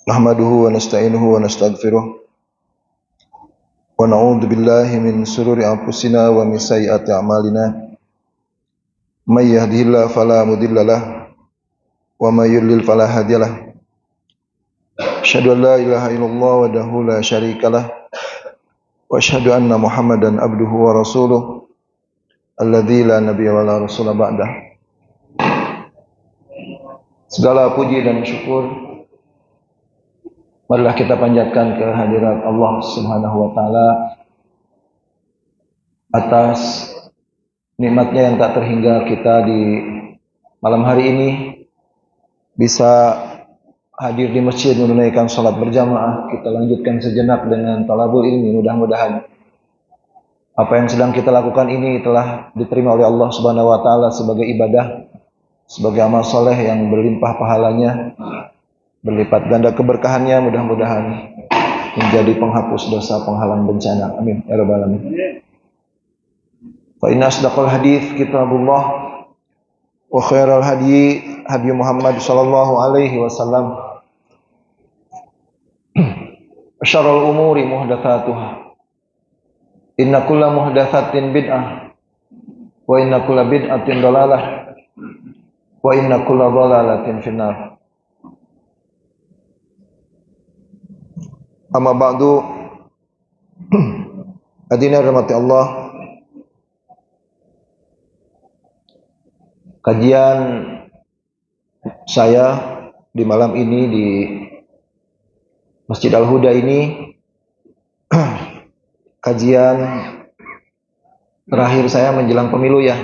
Nahmaduhu wa nasta'inuhu wa nastaghfiruh wa na'udzu billahi min shururi anfusina wa min sayyiati a'malina may yahdihillahu fala mudhillalah wa may yudlil fala hadiyalah asyhadu an la ilaha illallah wahdahu la syarikalah wa asyhadu anna muhammadan abduhu wa rasuluh alladzi la nabiyya wa la rasula ba'dah. Segala puji dan syukur marilah kita panjatkan kehadirat Allah Subhanahu wa taala atas nikmatnya yang tak terhingga kita di malam hari ini bisa hadir di masjid menunaikan salat berjamaah. Kita lanjutkan sejenak dengan talabul ilmi. Mudah-mudahan apa yang sedang kita lakukan ini telah diterima oleh Allah Subhanahu wa taala sebagai ibadah, sebagai amal soleh yang berlimpah pahalanya, berlipat ganda keberkahannya, mudah-mudahan menjadi penghapus dosa, penghalang bencana. Amin ya rabbal alamin. Fa inna asdaqal hadits kitabullah wa khairal hadyi hadyu Muhammad sallallahu alaihi wasallam. Syarrul umuri muhdatsatuha. Inna kulla muhdatsatin bid'ah wa inna kulla bid'atin dhalalah wa inna kulla dhalalatin finnar. Amma ba'du, hadirin rahmati Allah. Kajian saya di malam ini di Masjid Al-Huda ini kajian terakhir saya menjelang pemilu ya.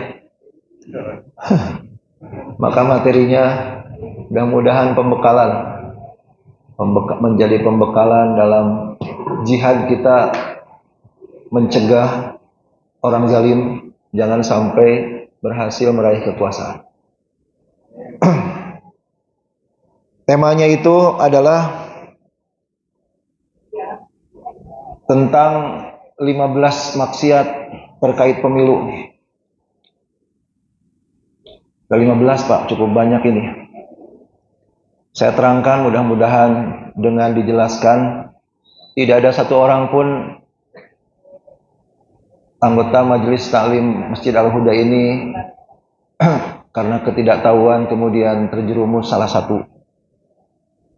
Maka materinya mudah-mudahan menjadi pembekalan dalam jihad kita mencegah orang zalim jangan sampai berhasil meraih kekuasaan. Temanya itu adalah tentang 15 maksiat terkait pemilu. 15 Pak, cukup banyak ini. Saya terangkan, mudah-mudahan dengan dijelaskan tidak ada satu orang pun anggota Majelis Taklim Masjid Al-Huda ini karena ketidaktahuan kemudian terjerumus salah satu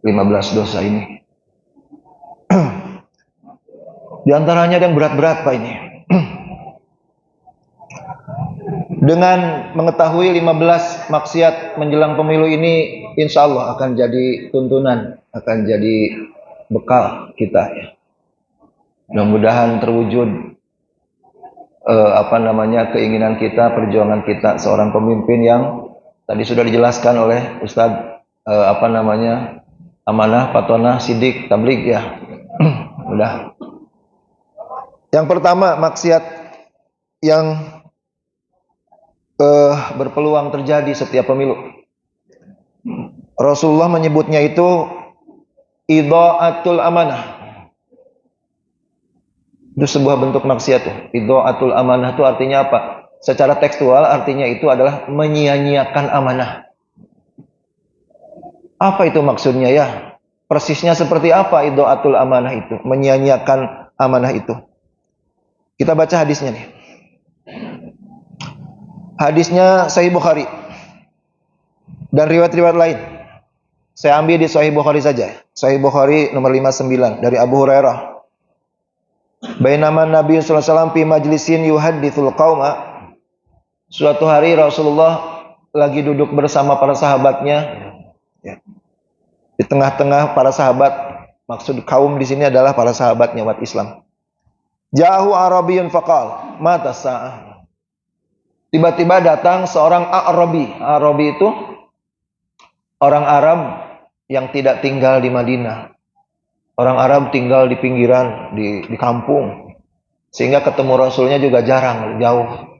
15 dosa ini. Di antaranya yang berat-berat Pak ini. Dengan mengetahui 15 maksiat menjelang pemilu ini, insya Allah akan jadi tuntunan, akan jadi bekal kita ya. Mudah-mudahan terwujud keinginan kita, perjuangan kita seorang pemimpin yang tadi sudah dijelaskan oleh Ustadz amanah, patonah, sidik, tabligh ya. Mudah. Yang pertama maksiat yang berpeluang terjadi setiap pemilu. Rasulullah menyebutnya itu idha'atul amanah. Itu sebuah bentuk maksiat tuh. Idha'atul amanah itu artinya apa? Secara tekstual artinya itu adalah menyia-nyiakan amanah. Apa itu maksudnya ya? Persisnya seperti apa idha'atul amanah itu? Menyia-nyiakan amanah itu. Kita baca hadisnya nih. Hadisnya Sahih Bukhari dan riwayat-riwayat lain. Saya ambil di Sahih Bukhari saja. Sahih Bukhari nomor 59 dari Abu Hurairah. Bainama Nabi sallallahu alaihi wasallam fi majlisin yuhadditsul qauma. Suatu hari Rasulullah lagi duduk bersama para sahabatnya ya. Di tengah-tengah para sahabat, maksud kaum di sini adalah para sahabatnya umat Islam. Ja'ahu Arabiyyun faqal, mata sa'ah. Tiba-tiba datang seorang Arabi. Arabi itu orang Arab yang tidak tinggal di Madinah. Orang Arab tinggal di pinggiran, di kampung. Sehingga ketemu Rasulnya juga jarang, jauh.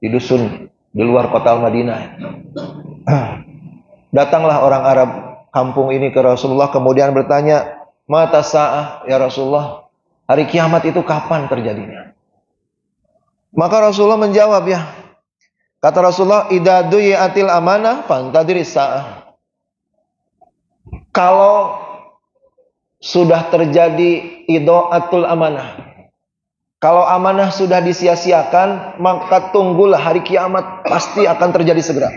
Di dusun, di luar kota Madinah. Datanglah orang Arab kampung ini ke Rasulullah, kemudian bertanya, mata sa'ah ya Rasulullah, hari kiamat itu kapan terjadinya? Maka Rasulullah menjawab ya. Kata Rasulullah, idza du'iatil amanah fantadhiris sa'ah. Kalau sudah terjadi idha'atul amanah, kalau amanah sudah disia-siakan, maka tunggulah hari kiamat pasti akan terjadi segera.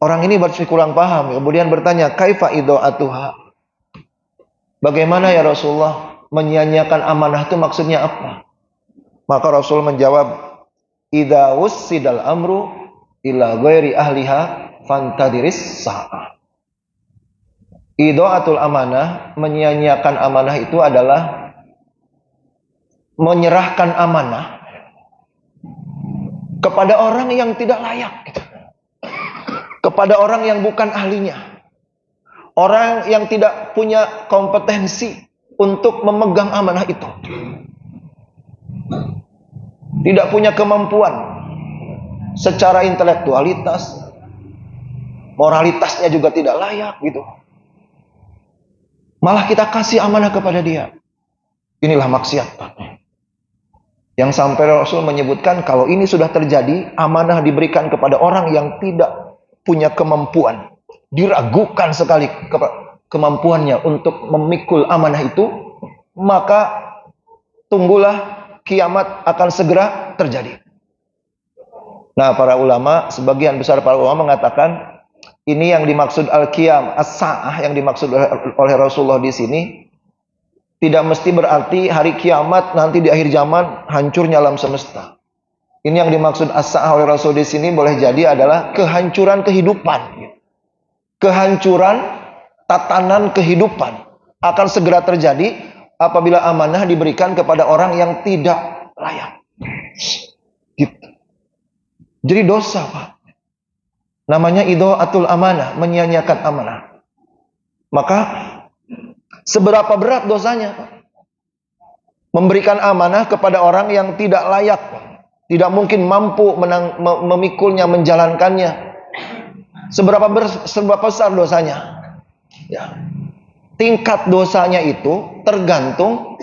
Orang ini berpikir kurang paham, kemudian bertanya, kaifa idha'atuha? Bagaimana ya Rasulullah, menyia-nyiakan amanah itu maksudnya apa? Maka Rasul menjawab, idza wussidal amru ila ghairi ahliha fantadiris sa'ah. Idha'atul amanah, menyia-nyiakan amanah itu adalah menyerahkan amanah kepada orang yang tidak layak, kepada orang yang bukan ahlinya, orang yang tidak punya kompetensi untuk memegang amanah itu, tidak punya kemampuan secara intelektualitas, moralitasnya juga tidak layak gitu. Malah kita kasih amanah kepada dia. Inilah maksiat, Pak. Yang sampai Rasul menyebutkan kalau ini sudah terjadi, amanah diberikan kepada orang yang tidak punya kemampuan, diragukan sekali kemampuannya untuk memikul amanah itu, maka tunggulah kiamat akan segera terjadi. Nah, para ulama, sebagian besar para ulama mengatakan ini yang dimaksud al-qiyam, as-sa'ah yang dimaksud oleh Rasulullah di sini tidak mesti berarti hari kiamat nanti di akhir zaman hancurnya alam semesta. Ini yang dimaksud as-sa'ah oleh Rasul di sini boleh jadi adalah kehancuran kehidupan. Kehancuran tatanan kehidupan akan segera terjadi apabila amanah diberikan kepada orang yang tidak layak. Gitu. Jadi dosa, Pak. Namanya idha'atul amanah, menyia-nyiakan amanah. Maka seberapa berat dosanya, Pak? Memberikan amanah kepada orang yang tidak layak, Pak. Tidak mungkin mampu memikulnya, menjalankannya. Seberapa besar dosanya? Ya. Tingkat dosanya itu tergantung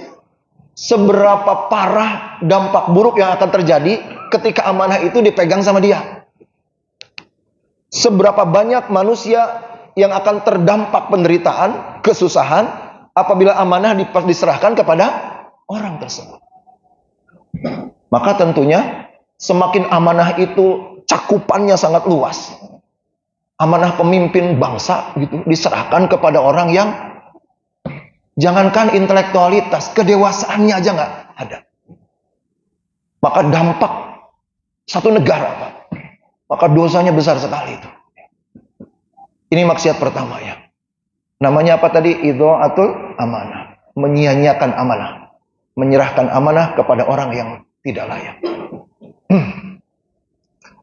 seberapa parah dampak buruk yang akan terjadi ketika amanah itu dipegang sama dia. Seberapa banyak manusia yang akan terdampak penderitaan, kesusahan apabila amanah diserahkan kepada orang tersebut. Maka tentunya semakin amanah itu cakupannya sangat luas. Amanah pemimpin bangsa gitu diserahkan kepada orang yang jangankan intelektualitas, kedewasaannya aja nggak ada. Maka dampak satu negara, Pak, maka dosanya besar sekali itu. Ini maksiat pertama ya. Namanya apa tadi? Idha'atul amanah. Menyia-nyiakan amanah. Menyerahkan amanah kepada orang yang tidak layak.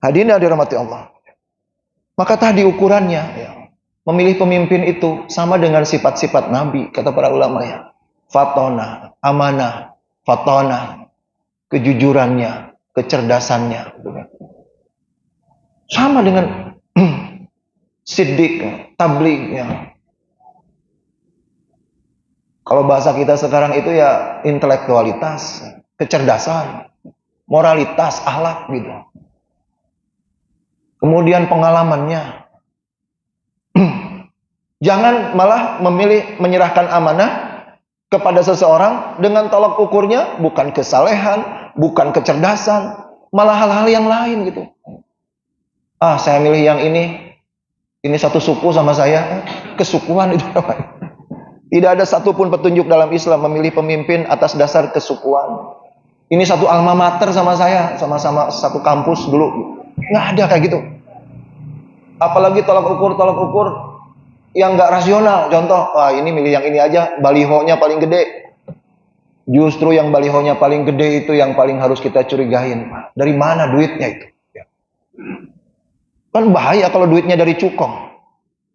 Hadirin yang dirahmati Allah. Maka tadi ukurannya ya. Memilih pemimpin itu sama dengan sifat-sifat Nabi, kata para ulama ya. Fatona, amanah, fatona, kejujurannya, kecerdasannya. Sama dengan siddiq, tabligh ya. Kalau bahasa kita sekarang itu ya intelektualitas, kecerdasan, moralitas, akhlak gitu. Kemudian pengalamannya. Jangan malah memilih menyerahkan amanah kepada seseorang dengan tolak ukurnya bukan kesalehan, bukan kecerdasan, malah hal-hal yang lain gitu. Ah, saya milih yang ini satu suku sama saya, kesukuan itu namanya. Tidak ada satupun petunjuk dalam Islam memilih pemimpin atas dasar kesukuan. Ini satu alma mater sama saya, sama-sama satu kampus dulu. Nggak ada kayak gitu. Apalagi tolak ukur yang nggak rasional. Contoh, ini milih yang ini aja, balihonya paling gede. Justru yang balihonya paling gede itu yang paling harus kita curigain. Dari mana duitnya itu? Kan bahaya kalau duitnya dari cukong.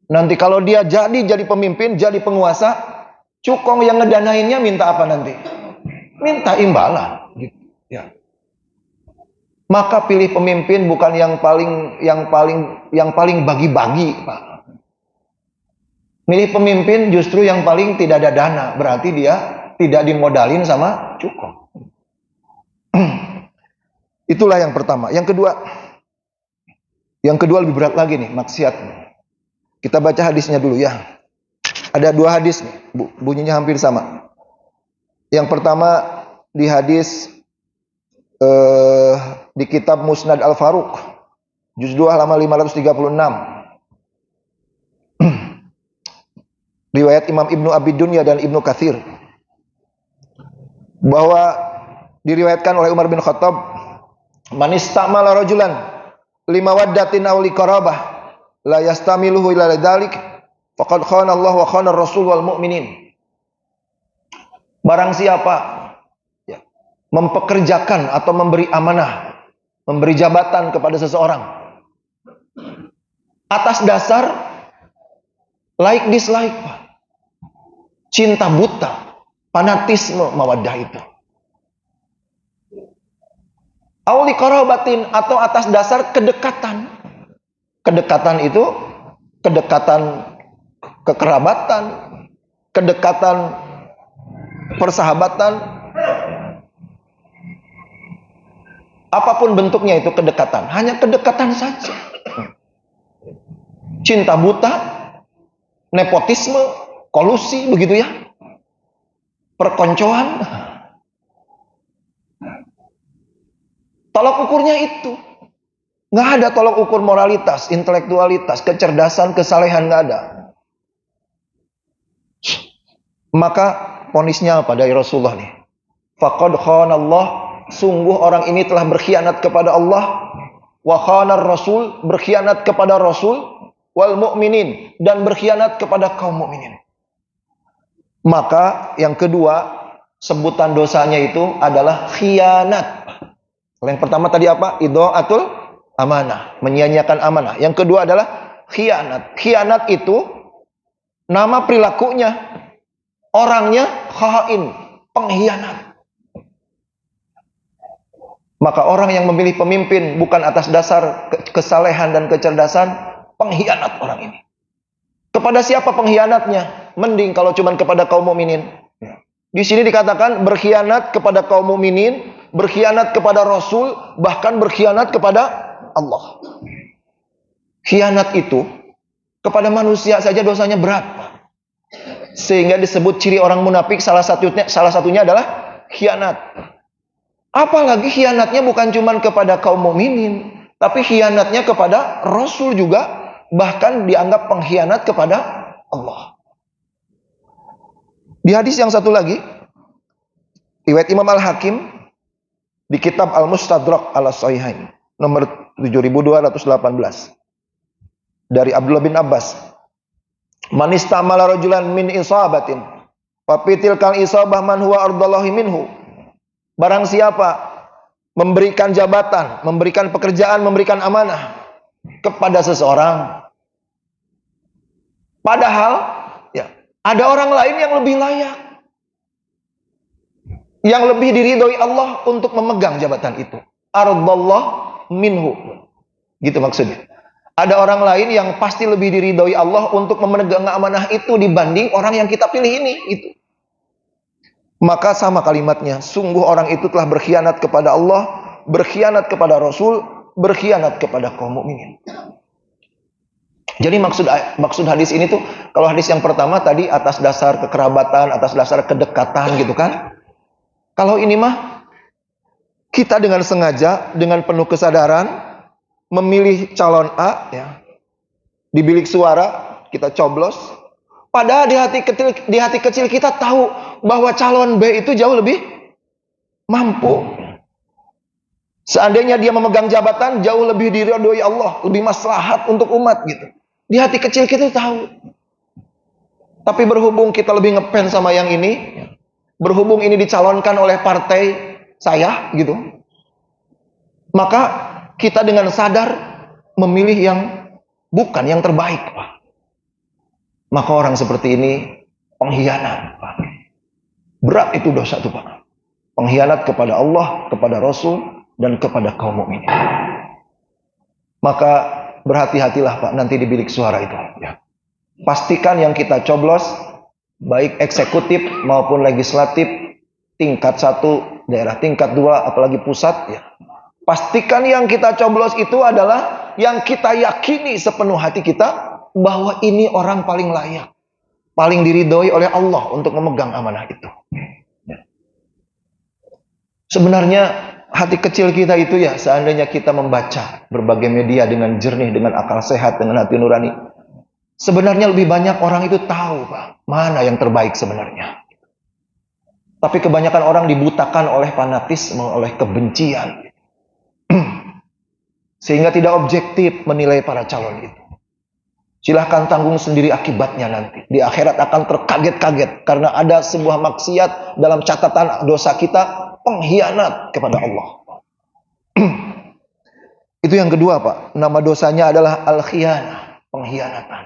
Nanti kalau dia jadi pemimpin, jadi penguasa, cukong yang ngedanainnya minta apa nanti? Minta imbalan. Gitu. Ya. Maka pilih pemimpin bukan yang paling bagi-bagi, Pak. Milih pemimpin justru yang paling tidak ada dana, berarti dia tidak dimodalin sama cukong. Itulah yang pertama. Yang kedua, Yang kedua lebih berat lagi nih, maksiat. Kita baca hadisnya dulu ya. Ada dua hadis nih, bunyinya hampir sama. Yang pertama di hadis di kitab Musnad Al-Faruq, juz 2 halaman 536. Riwayat Imam Ibnu Abi Dunya dan Ibnu Katsir. Bahwa diriwayatkan oleh Umar bin Khattab, man istamala rajulan limawaddatin aw liqarabah la yastamiluhu ila dzalik faqad khana Allah wa khana Rasul wal mu'minin. Barang siapa ya, mempekerjakan atau memberi amanah, memberi jabatan kepada seseorang atas dasar like dislike, cinta buta, fanatisme mawaddah itu, awli qarabatin, atau atas dasar kedekatan. Kedekatan itu kedekatan kekerabatan, kedekatan persahabatan, apapun bentuknya itu kedekatan, hanya kedekatan saja. Cinta buta, nepotisme, kolusi, begitu ya, perkoncoan. Tolak ukurnya itu nggak ada. Tolak ukur moralitas, intelektualitas, kecerdasan, kesalehan, nggak ada. Maka ponisnya apa dari Rasulullah nih? Faqad khanallah, sungguh orang ini telah berkhianat kepada Allah, wa khanar Rasul, berkhianat kepada Rasul, wal mu'minin, dan berkhianat kepada kaum mukminin. Maka yang kedua, sebutan dosanya itu adalah khianat. Yang pertama tadi apa? Idha'atul amanah, menyia-nyiakan amanah. Yang kedua adalah khianat. Khianat itu nama perilakunya. Orangnya khain, pengkhianat. Maka orang yang memilih pemimpin bukan atas dasar kesalehan dan kecerdasan, pengkhianat orang ini. Kepada siapa pengkhianatnya? Mending kalau cuma kepada kaum mukminin. Di sini dikatakan berkhianat kepada kaum mukminin, berkhianat kepada Rasul, bahkan berkhianat kepada Allah. Khianat itu kepada manusia saja dosanya berat, sehingga disebut ciri orang munafik salah satunya adalah khianat. Apalagi khianatnya bukan cuma kepada kaum mukminin, tapi khianatnya kepada Rasul juga, bahkan dianggap pengkhianat kepada Allah. Di hadis yang satu lagi, riwayat Imam Al-Hakim di kitab Al-Mustadrak Al-Sahihain nomor 7218 dari Abdullah bin Abbas, man istamala rajulan min isabatin fa fitil kal isabah man huwa ardallahi minhu. Barang siapa memberikan jabatan, memberikan pekerjaan, memberikan amanah kepada seseorang, padahal ya, ada orang lain yang lebih layak, yang lebih diridhoi Allah untuk memegang jabatan itu. Ardallah minhu. Gitu maksudnya. Ada orang lain yang pasti lebih diridhoi Allah untuk memegang amanah itu dibanding orang yang kita pilih ini. Itu. Maka sama kalimatnya. Sungguh orang itu telah berkhianat kepada Allah, berkhianat kepada Rasul, berkhianat kepada kaum mukminin. Jadi maksud hadis ini tuh, kalau hadis yang pertama tadi atas dasar kekerabatan, atas dasar kedekatan gitu kan. Kalau ini mah kita dengan sengaja, dengan penuh kesadaran memilih calon A ya. Di bilik suara kita coblos, padahal di hati kecil kita tahu bahwa calon B itu jauh lebih mampu. Seandainya dia memegang jabatan jauh lebih diridhoi Allah, lebih maslahat untuk umat gitu. Di hati kecil kita tahu. Tapi berhubung kita lebih ngefans sama yang ini, berhubung ini dicalonkan oleh partai saya gitu, maka kita dengan sadar memilih yang bukan yang terbaik, Pak. Maka orang seperti ini pengkhianat, Pak. Berat itu dosa itu, Pak. Pengkhianat kepada Allah, kepada Rasul, dan kepada kaum mukminin. Maka berhati-hatilah, Pak, nanti di bilik suara itu. Ya. Pastikan yang kita coblos, baik eksekutif maupun legislatif, tingkat 1, daerah tingkat 2, apalagi pusat, ya. Pastikan yang kita coblos itu adalah yang kita yakini sepenuh hati kita bahwa ini orang paling layak, paling diridhoi oleh Allah untuk memegang amanah itu. Sebenarnya hati kecil kita itu ya, seandainya kita membaca berbagai media dengan jernih, dengan akal sehat, dengan hati nurani, sebenarnya lebih banyak orang itu tahu, Pak, mana yang terbaik sebenarnya. Tapi kebanyakan orang dibutakan oleh fanatisme, oleh kebencian. Sehingga tidak objektif menilai para calon itu. Silahkan tanggung sendiri akibatnya nanti. Di akhirat akan terkaget-kaget. Karena ada sebuah maksiat dalam catatan dosa kita, pengkhianat kepada Allah. Itu yang kedua, Pak. Nama dosanya adalah al-khiyanah, pengkhianatan.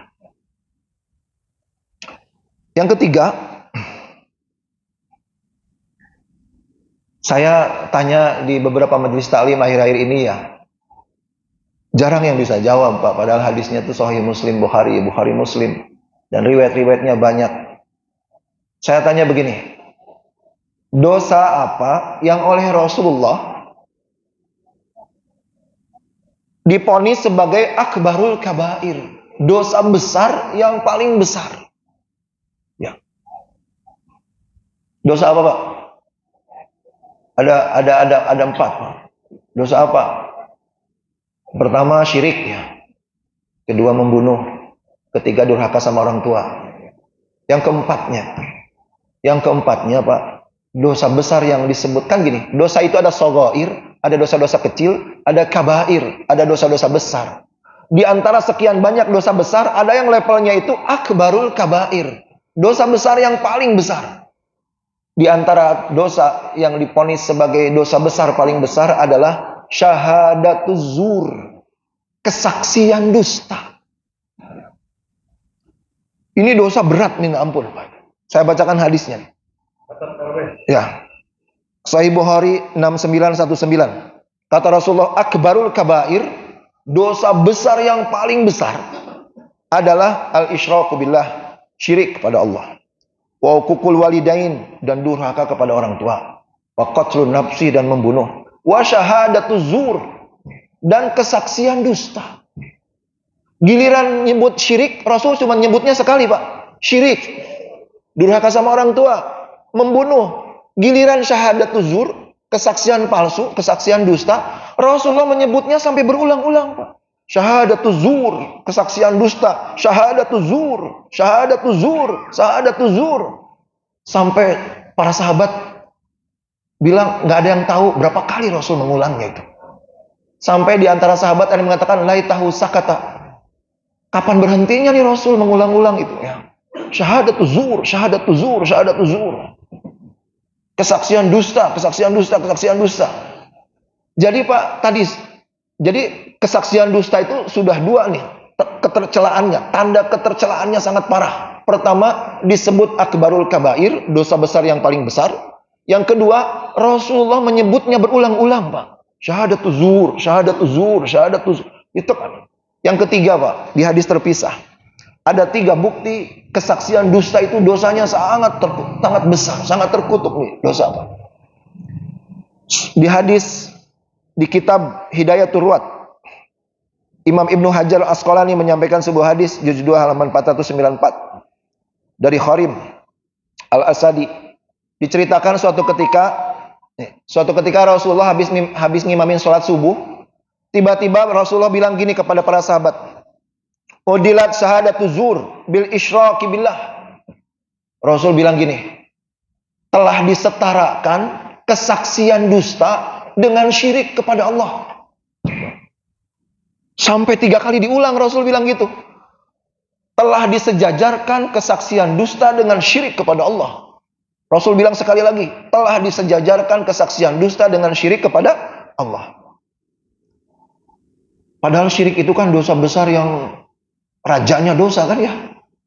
Yang ketiga, saya tanya di beberapa majelis taklim akhir-akhir ini ya, jarang yang bisa jawab, Pak. Padahal hadisnya itu Sahih Muslim, Bukhari Muslim, dan riwayat-riwayatnya banyak. Saya tanya begini, dosa apa yang oleh Rasulullah diponis sebagai akbarul kabair, dosa besar yang paling besar? Ya. Dosa apa, Pak? Ada 4, Pak. Dosa apa? Pertama syirik ya. Kedua membunuh. Ketiga durhaka sama orang tua. Yang keempatnya, Pak, dosa besar yang disebutkan gini. Dosa itu ada shaghair, ada dosa-dosa kecil, ada kabair, ada dosa-dosa besar. Di antara sekian banyak dosa besar, ada yang levelnya itu akbarul kabair, dosa besar yang paling besar. Di antara dosa yang diponis sebagai dosa besar paling besar adalah syahadatuz zur, kesaksian dusta. Ini dosa berat minta ampun, Pak. Saya bacakan hadisnya. Ya. Sahih Bukhari 6919. Kata Rasulullah, akbarul kabair, dosa besar yang paling besar adalah al-isyraku billah, syirik kepada Allah. Wa uququl walidain, dan durhaka kepada orang tua. Wa qatlun nafsi, dan membunuh. Wa syahadatuz zur, dan kesaksian dusta. Giliran nyebut syirik, Rasul cuma nyebutnya sekali, Pak. Syirik, durhaka sama orang tua, membunuh. Giliran syahadatuz zur, kesaksian palsu, kesaksian dusta, Rasulullah menyebutnya sampai berulang-ulang, Pak. Syahadatuz zur, kesaksian dusta, syahadatuz zur, syahadatuz zur, syahadatuz zur. Sampai para sahabat bilang nggak ada yang tahu berapa kali Rasul mengulangnya itu. Sampai di antara sahabat ada yang mengatakan laitahu sakata. Kapan berhentinya nih Rasul mengulang-ulang itu ya. Syahadatuz zur, syahadatuz zur, syahadatuz zur. Kesaksian dusta, kesaksian dusta, kesaksian dusta. Jadi Pak, jadi kesaksian dusta itu sudah 2 nih ketercelaannya, tanda ketercelaannya sangat parah. Pertama disebut akbarul kabair, dosa besar yang paling besar. Yang kedua, Rasulullah menyebutnya berulang-ulang, Pak. Syahadatuz zur, syahadatuz zur, syahadatuz zur. Itu kan. Yang ketiga, Pak, di hadis terpisah. Ada 3 bukti kesaksian dusta itu dosanya sangat besar, sangat terkutuk nih dosa, Pak. Di hadis di kitab Hidayatul Ruwat, Imam Ibnu Hajar Asqalani menyampaikan sebuah hadis juz 2 halaman 494 dari Kharim Al-Asadi. Diceritakan suatu ketika Rasulullah habis ngimamin sholat subuh, tiba-tiba Rasulullah bilang gini kepada para sahabat, udilat syahadatuz zur bil isyraki billah. Rasul bilang gini, telah disetarakan kesaksian dusta dengan syirik kepada Allah. Sampai 3 kali diulang Rasul bilang gitu. Telah disejajarkan kesaksian dusta dengan syirik kepada Allah. Rasul bilang sekali lagi, telah disejajarkan kesaksian dusta dengan syirik kepada Allah. Padahal syirik itu kan dosa besar yang rajanya dosa kan ya.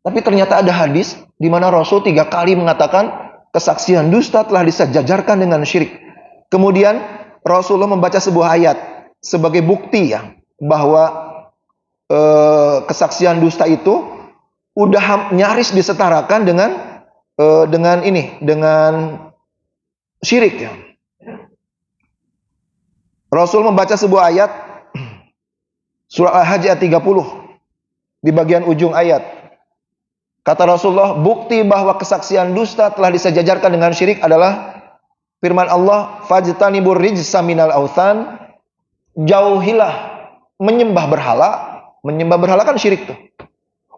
Tapi ternyata ada hadis di mana Rasul 3 kali mengatakan kesaksian dusta telah disejajarkan dengan syirik. Kemudian Rasulullah membaca sebuah ayat sebagai bukti ya bahwa kesaksian dusta itu udah nyaris disetarakan dengan syirik ya. Rasul membaca sebuah ayat Surah Al-Hajj ayat 30 di bagian ujung ayat. Kata Rasulullah, bukti bahwa kesaksian dusta telah disejajarkan dengan syirik adalah firman Allah, fajtanibur rijsa minal authan, jauhilah menyembah berhala. Menyembah berhala kan syirik tuh.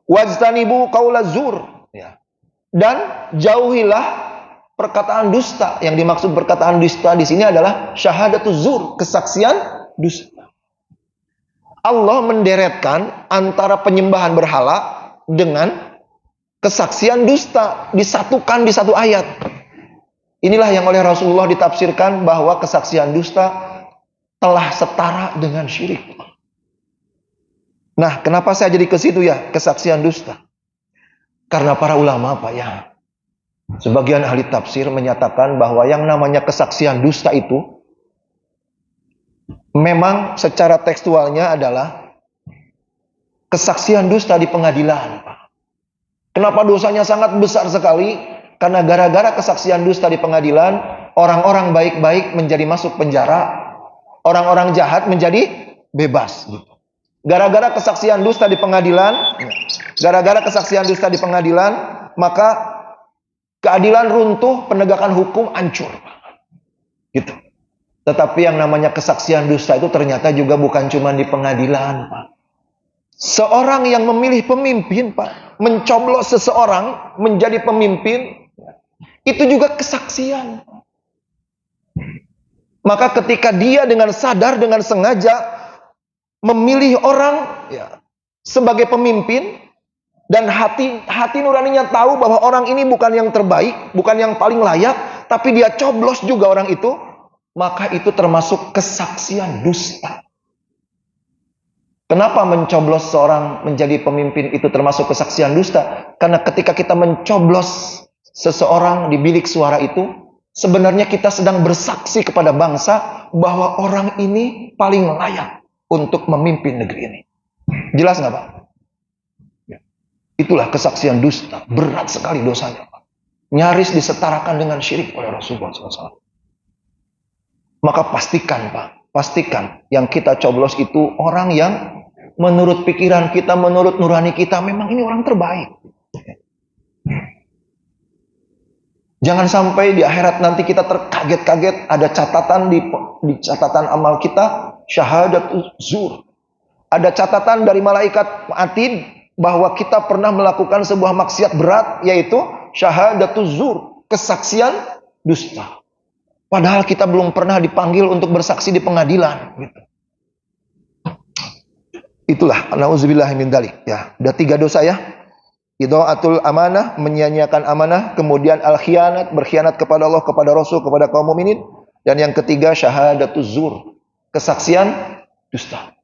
Wajtanibu qaula zur, ya. Dan jauhilah perkataan dusta. Yang dimaksud perkataan dusta di sini adalah syahadatuz zur, kesaksian dusta. Allah menderetkan antara penyembahan berhala dengan kesaksian dusta, disatukan di satu ayat. Inilah yang oleh Rasulullah ditafsirkan bahwa kesaksian dusta telah setara dengan syirik. Nah, kenapa saya jadi ke situ ya, kesaksian dusta? Karena para ulama, Pak, ya, sebagian ahli tafsir menyatakan bahwa yang namanya kesaksian dusta itu memang secara tekstualnya adalah kesaksian dusta di pengadilan, Pak. Kenapa dosanya sangat besar sekali? Karena gara-gara kesaksian dusta di pengadilan, orang-orang baik-baik menjadi masuk penjara, orang-orang jahat menjadi bebas. Gara-gara kesaksian dusta di pengadilan, maka keadilan runtuh, penegakan hukum hancur. Gitu. Tetapi yang namanya kesaksian dusta itu ternyata juga bukan cuma di pengadilan, Pak. Seorang yang memilih pemimpin, Pak, mencoblos seseorang menjadi pemimpin, itu juga kesaksian. Maka ketika dia dengan sadar, dengan sengaja memilih orang, ya, sebagai pemimpin, dan hati nuraninya tahu bahwa orang ini bukan yang terbaik, bukan yang paling layak, tapi dia coblos juga orang itu, maka itu termasuk kesaksian dusta. Kenapa mencoblos seorang menjadi pemimpin itu termasuk kesaksian dusta? Karena ketika kita mencoblos seseorang di bilik suara itu, sebenarnya kita sedang bersaksi kepada bangsa bahwa orang ini paling layak untuk memimpin negeri ini. Jelas nggak, Pak? Itulah kesaksian dusta. Berat sekali dosanya, Pak. Nyaris disetarakan dengan syirik oleh Rasulullah SAW. Maka pastikan, Pak, pastikan yang kita coblos itu orang yang menurut pikiran kita, menurut nurani kita, memang ini orang terbaik. Jangan sampai di akhirat nanti kita terkaget-kaget ada catatan di catatan amal kita, syahadat zur. Ada catatan dari malaikat atid bahwa kita pernah melakukan sebuah maksiat berat, yaitu syahadat zur, kesaksian dusta. Padahal kita belum pernah dipanggil untuk bersaksi di pengadilan. Gitu. Itulah, na'udzubillah min dzalik. Ya, udah 3 dosa ya. Idha'atul amanah, menyia-nyiakan amanah. Kemudian al-khianat, berkhianat kepada Allah, kepada Rasul, kepada kaum mukminin. Dan yang ketiga, syahadatuz zur, kesaksian dusta.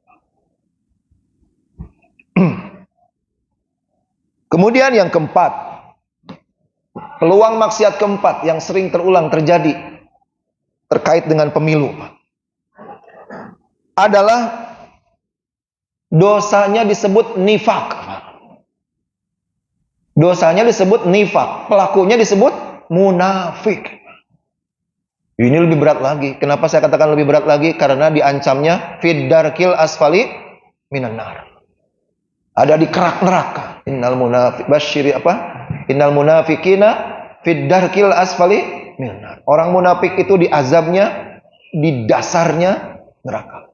Kemudian yang keempat, peluang maksiat keempat yang sering terulang terjadi terkait dengan pemilu adalah dosanya disebut nifak. Dosanya disebut nifak, pelakunya disebut munafik. Ini lebih berat lagi. Kenapa saya katakan lebih berat lagi? Karena diancamnya fid darkil asfali minan nar. Ada di kerak neraka. Innal munafiq basyiri apa? Innal munafiqina fid darkil asfali. Orang munafik itu diazabnya di dasarnya neraka.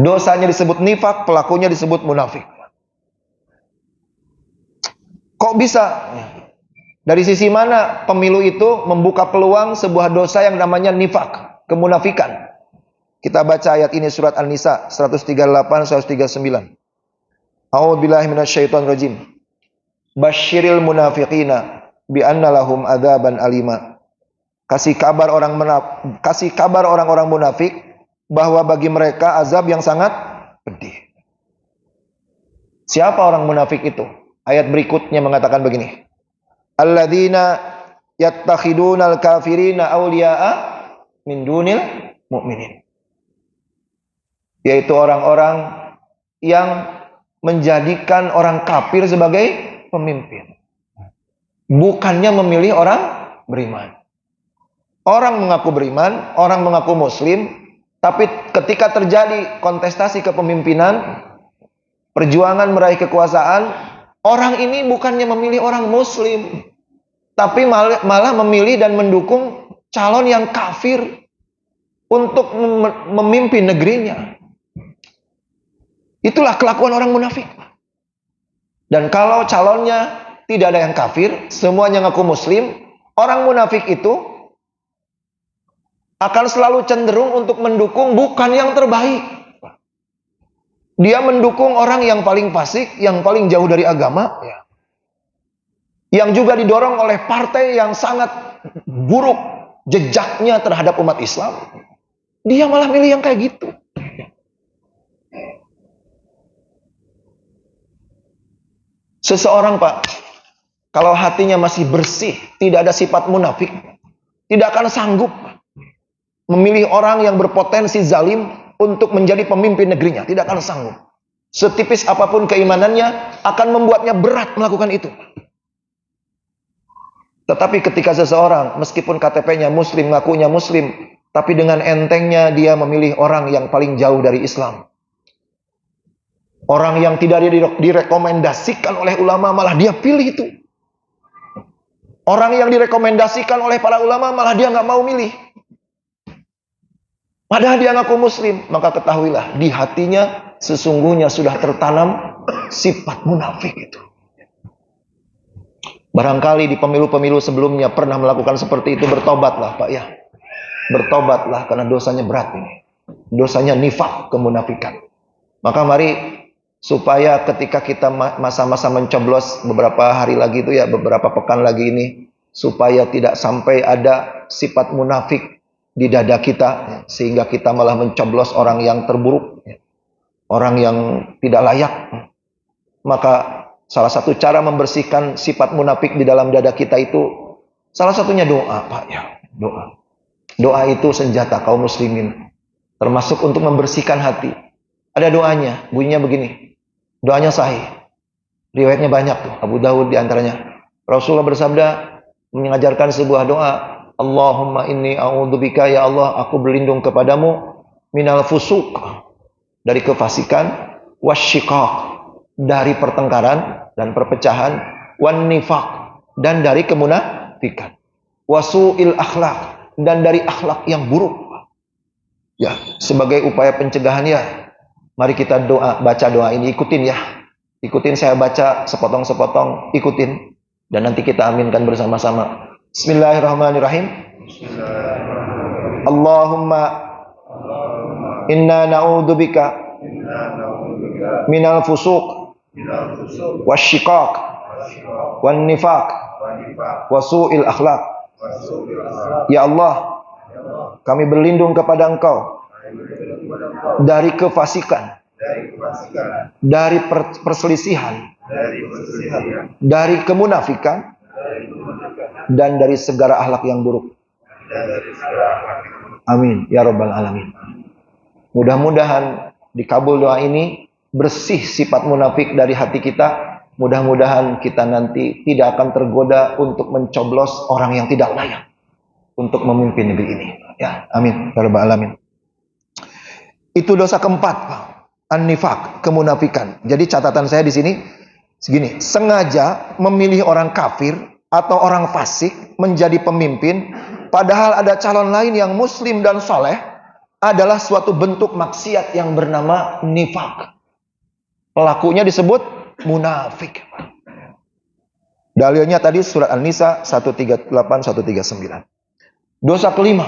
Dosanya disebut nifak, pelakunya disebut munafik. Kok bisa? Dari sisi mana pemilu itu membuka peluang sebuah dosa yang namanya nifak, kemunafikan? Kita baca ayat ini surat An-Nisa 138-139. A'udzubillahi minasyaitonir rajim. Basyiril munafiqina bi anna lahum adzaban alima. Kasih kabar orang-orang munafik bahwa bagi mereka azab yang sangat pedih. Siapa orang munafik itu? Ayat berikutnya mengatakan begini. Alladzina yattakhidunal kafirina awliya'a min dunil mu'minin. Yaitu orang-orang yang menjadikan orang kafir sebagai pemimpin. Bukannya memilih orang beriman. Orang mengaku beriman, orang mengaku muslim, Tapi ketika terjadi kontestasi kepemimpinan, perjuangan meraih kekuasaan, orang ini bukannya memilih orang muslim, tapi malah memilih dan mendukung calon yang kafir untuk memimpin negerinya. Itulah kelakuan orang munafik. Dan kalau calonnya tidak ada yang kafir, semuanya ngaku muslim, orang munafik itu akan selalu cenderung untuk mendukung bukan yang terbaik. Dia mendukung orang yang paling fasik, yang paling jauh dari agama, yang juga didorong oleh partai yang sangat buruk jejaknya terhadap umat Islam. Dia malah milih yang kayak gitu. Seseorang, Pak, kalau hatinya masih bersih, tidak ada sifat munafik, tidak akan sanggup memilih orang yang berpotensi zalim untuk menjadi pemimpin negerinya. Tidak akan sanggup. Setipis apapun keimanannya, akan membuatnya berat melakukan itu. Tetapi ketika seseorang, meskipun KTP-nya muslim, ngakunya muslim, tapi dengan entengnya dia memilih orang yang paling jauh dari Islam. Orang yang tidak direkomendasikan oleh ulama, malah dia pilih itu. Orang yang direkomendasikan oleh para ulama, malah dia nggak mau milih. Padahal dia ngaku muslim, maka ketahuilah, di hatinya sesungguhnya sudah tertanam sifat munafik itu. Barangkali di pemilu-pemilu sebelumnya pernah melakukan seperti itu, bertobatlah Pak ya. Bertobatlah karena dosanya berat ini. Dosanya nifak, kemunafikan. Maka mari supaya ketika kita masa-masa mencoblos beberapa hari lagi itu ya, beberapa pekan lagi ini, supaya tidak sampai ada sifat munafik di dada kita, sehingga kita malah mencoblos orang yang terburuk, orang yang tidak layak. Maka salah satu cara membersihkan sifat munafik di dalam dada kita itu, salah satunya doa, Pak ya, doa. Doa itu senjata kaum muslimin, termasuk untuk membersihkan hati. Ada doanya, bunyinya begini. Doanya sahih. Riwayatnya banyak tuh, Abu Dawud diantaranya. Rasulullah bersabda, mengajarkan sebuah doa, Allahumma inni a'udzubika, ya Allah, aku berlindung kepadamu, minal fusuk, dari kefasikan, wasyiqaq, dari pertengkaran dan perpecahan, wan nifaq, dan dari kemunafikan, wasu'il akhlak, dan dari akhlak yang buruk. Ya, sebagai upaya pencegahan ya, mari kita baca doa ini, ikutin ya. Ikutin saya baca sepotong-sepotong, ikutin. Dan nanti kita aminkan bersama-sama. Bismillahirrahmanirrahim. Allahumma inna na'udzubika minal fusuq wasyiqaq wan nifaq wasu'il akhlaq. Ya Allah, kami berlindung kepada Engkau dari kefasikan, dari perselisihan, dari kemunafikan, dan dari segala akhlak yang buruk. Amin ya rabbal alamin. Mudah-mudahan dikabul doa ini, bersih sifat munafik dari hati kita. Mudah-mudahan kita nanti tidak akan tergoda untuk mencoblos orang yang tidak layak untuk memimpin negeri ini. Ya, amin ya rabbal alamin. Itu dosa keempat, Pak. An-nifaq, kemunafikan. Jadi catatan saya di sini segini, sengaja memilih orang kafir atau orang fasik menjadi pemimpin, padahal ada calon lain yang muslim dan soleh, adalah suatu bentuk maksiat yang bernama nifaq. Pelakunya disebut munafik. Dalilnya tadi surat An-Nisa 138 139. Dosa kelima.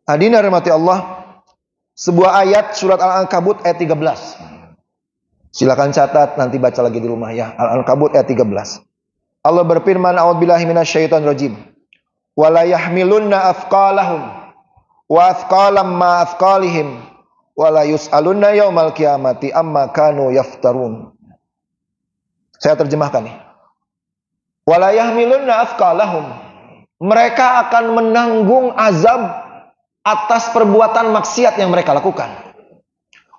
Hadirin rahmati Allah, sebuah ayat surat Al-Ankabut ayat 13. Silakan catat, nanti baca lagi di rumah ya. Al-Ankabut ayat 13. Allah berfirman, a'udzubillahi minasyaitonir rajim. Wala yahmilunna afqalahum wa afqalam ma afqalihim wala yus'alunna yaumal qiyamati amma kanu yaftarun. Saya terjemahkan nih. Wala yahmilunna afqalahum. Mereka akan menanggung azab atas perbuatan maksiat yang mereka lakukan.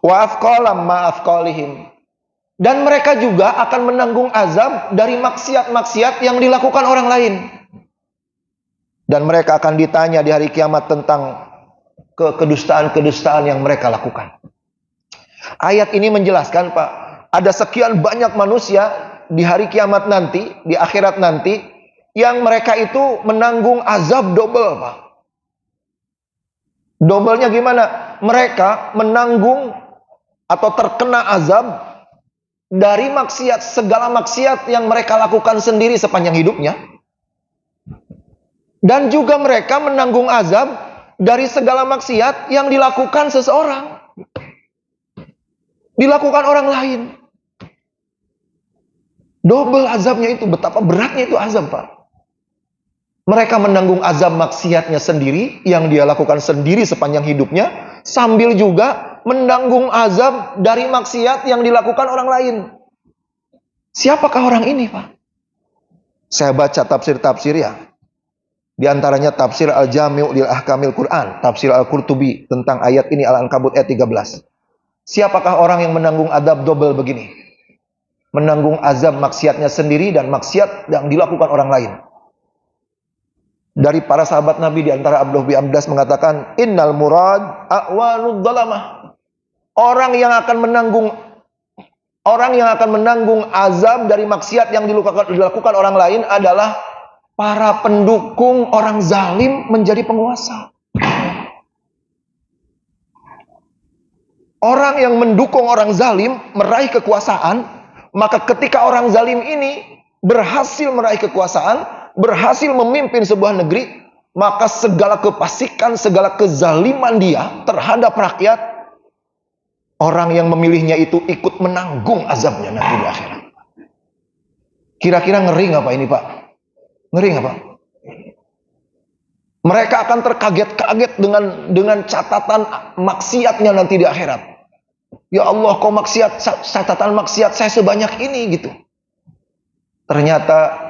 Wa afqalam ma afqalihim. Dan mereka juga akan menanggung azab dari maksiat-maksiat yang dilakukan orang lain. Dan mereka akan ditanya di hari kiamat tentang kedustaan-kedustaan yang mereka lakukan. Ayat ini menjelaskan, Pak, ada sekian banyak manusia di hari kiamat nanti, di akhirat nanti, yang mereka itu menanggung azab double, Pak. Doublenya gimana? Mereka menanggung atau terkena azab dari maksiat, segala maksiat yang mereka lakukan sendiri sepanjang hidupnya. Dan juga mereka menanggung azab dari segala maksiat yang dilakukan seseorang, dilakukan orang lain. Double azabnya itu, betapa beratnya itu azab, Pak. Mereka menanggung azab maksiatnya sendiri, yang dia lakukan sendiri sepanjang hidupnya, sambil juga menanggung azab dari maksiat yang dilakukan orang lain. Siapakah orang ini, Pak? Saya baca tafsir-tafsir ya. Di antaranya tafsir Al-Jami' lil Ahkamil Quran, tafsir Al-Qurtubi tentang ayat ini, Al-Ankabut ayat 13. Siapakah orang yang menanggung azab double begini? Menanggung azab maksiatnya sendiri dan maksiat yang dilakukan orang lain. Dari para sahabat Nabi, di antara Abdullah bin Abbas mengatakan, innal murad a'wanud dhalamah. Orang yang akan menanggung azab dari maksiat yang dilakukan orang lain adalah para pendukung orang zalim menjadi penguasa. Orang yang mendukung orang zalim meraih kekuasaan, maka ketika orang zalim ini berhasil meraih kekuasaan, berhasil memimpin sebuah negeri, maka segala kefasikan, segala kezaliman dia terhadap rakyat, orang yang memilihnya itu ikut menanggung azabnya nanti di akhirat. Kira-kira ngeri nggak Pak ini, Pak? Ngeri nggak, Pak? Mereka akan terkaget-kaget dengan catatan maksiatnya nanti di akhirat. Ya Allah, kok catatan maksiat saya sebanyak ini gitu. Ternyata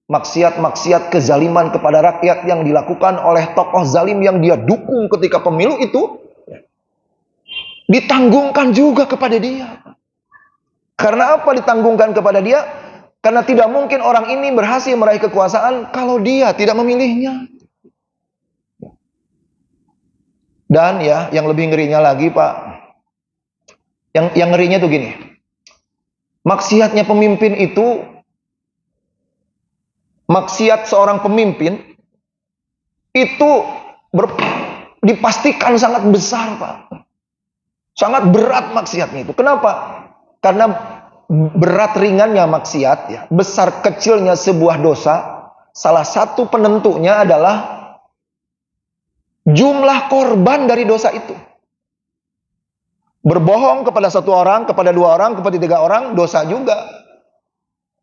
maksiat-maksiat kezaliman kepada rakyat yang dilakukan oleh tokoh zalim yang dia dukung ketika pemilu itu ditanggungkan juga kepada dia. Karena apa ditanggungkan kepada dia? Karena tidak mungkin orang ini berhasil meraih kekuasaan kalau dia tidak memilihnya. Dan ya, yang lebih ngerinya lagi, Pak, yang ngerinya tuh gini. Maksiatnya pemimpin itu, maksiat seorang pemimpin itu dipastikan sangat besar, Pak. Sangat berat maksiatnya itu. Kenapa? Karena berat ringannya maksiat, ya, besar kecilnya sebuah dosa, salah satu penentunya adalah jumlah korban dari dosa itu. Berbohong kepada satu orang, kepada dua orang, kepada tiga orang, dosa juga.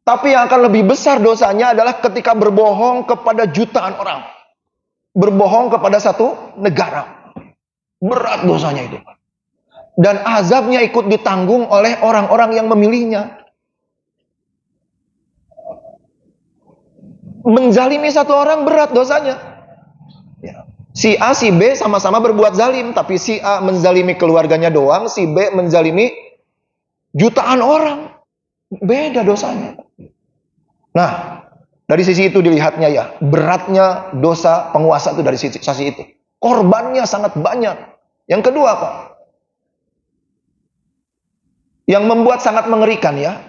Tapi yang akan lebih besar dosanya adalah ketika berbohong kepada jutaan orang. Berbohong kepada satu negara. Berat dosanya itu. Dan azabnya ikut ditanggung oleh orang-orang yang memilihnya. Menzalimi satu orang berat dosanya. Ya. Si A, si B sama-sama berbuat zalim, tapi si A menzalimi keluarganya doang, si B menzalimi jutaan orang. Beda dosanya. Nah, dari sisi itu dilihatnya ya, beratnya dosa penguasa itu dari sisi itu. Korbannya sangat banyak. Yang kedua, Pak, yang membuat sangat mengerikan ya,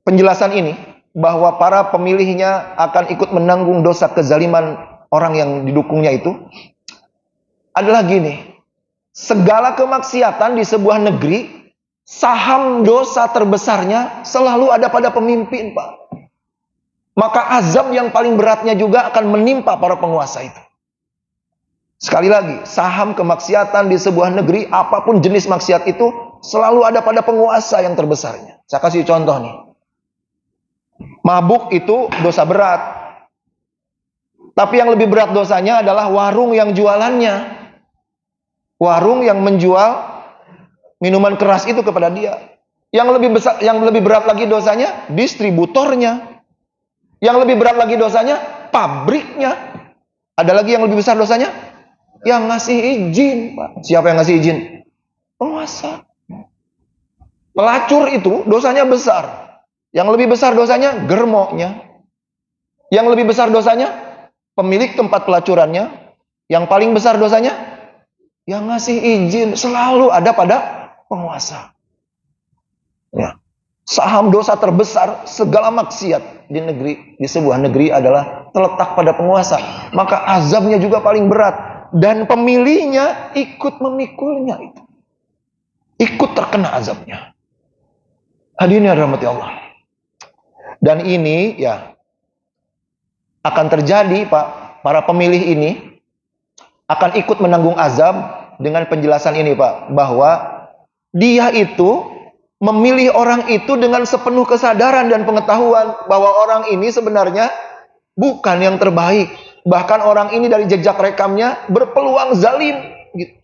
penjelasan ini, bahwa para pemilihnya akan ikut menanggung dosa kezaliman orang yang didukungnya itu, adalah gini, segala kemaksiatan di sebuah negeri, saham dosa terbesarnya selalu ada pada pemimpin, Pak. Maka azab yang paling beratnya juga akan menimpa para penguasa itu. Sekali lagi, saham kemaksiatan di sebuah negeri, apapun jenis maksiat itu, selalu ada pada penguasa yang terbesarnya. Saya kasih contoh nih. Mabuk itu dosa berat. Tapi yang lebih berat dosanya adalah warung yang jualannya. Warung yang menjual minuman keras itu kepada dia. Yang lebih berat lagi dosanya, distributornya. Yang lebih berat lagi dosanya, pabriknya. Ada lagi yang lebih besar dosanya, yang ngasih izin, Pak. Siapa yang ngasih izin? Penguasa. Pelacur itu dosanya besar. Yang lebih besar dosanya, germoknya. Yang lebih besar dosanya, pemilik tempat pelacurannya, yang paling besar dosanya, yang ngasih izin selalu ada pada penguasa. Ya. Saham dosa terbesar segala maksiat di sebuah negeri adalah terletak pada penguasa. Maka azabnya juga paling berat dan pemilihnya ikut memikulnya itu. Ikut terkena azabnya. Hadirin yang dirahmati Allah. Dan ini ya akan terjadi, Pak. Para pemilih ini akan ikut menanggung azab dengan penjelasan ini, Pak, bahwa dia itu memilih orang itu dengan sepenuh kesadaran dan pengetahuan bahwa orang ini sebenarnya bukan yang terbaik. Bahkan orang ini dari jejak rekamnya berpeluang zalim gitu.